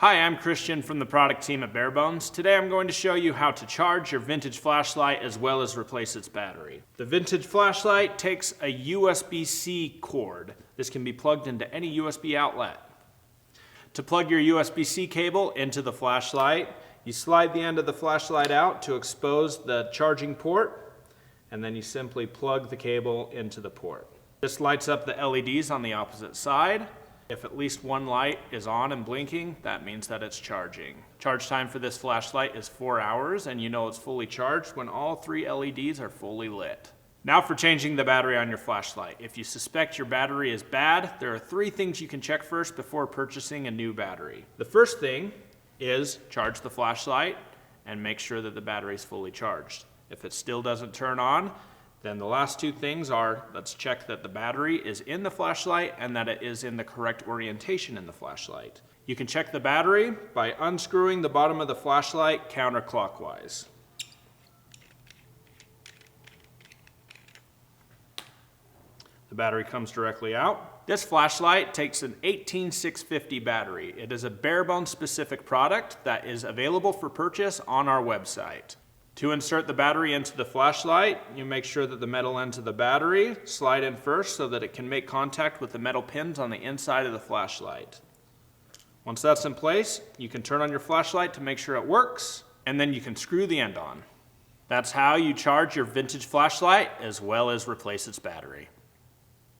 Hi, I'm Christian from the product team at Barebones. Today I'm going to show you how to charge your vintage flashlight as well as replace its battery. The vintage flashlight takes a USB-C cord. This can be plugged into any USB outlet. To plug your USB-C cable into the flashlight, you slide the end of the flashlight out to expose the charging port, and then you simply plug the cable into the port. This lights up the LEDs on the opposite side. If at least one light is on and blinking, that means that it's charging. Charge time for this flashlight is 4 hours, and you know it's fully charged when all 3 LEDs are fully lit. Now for changing the battery on your flashlight. If you suspect your battery is bad, there are 3 things you can check first before purchasing a new battery. The first thing is charge the flashlight and make sure that the battery is fully charged. If it still doesn't turn on, then the last 2 things are, let's check that the battery is in the flashlight and that it is in the correct orientation in the flashlight. You can check the battery by unscrewing the bottom of the flashlight counterclockwise. The battery comes directly out. This flashlight takes an 18650 battery. It is a Barebones specific product that is available for purchase on our website. To insert the battery into the flashlight, you make sure that the metal ends of the battery slide in first so that it can make contact with the metal pins on the inside of the flashlight. Once that's in place, you can turn on your flashlight to make sure it works, and then you can screw the end on. That's how you charge your vintage flashlight as well as replace its battery.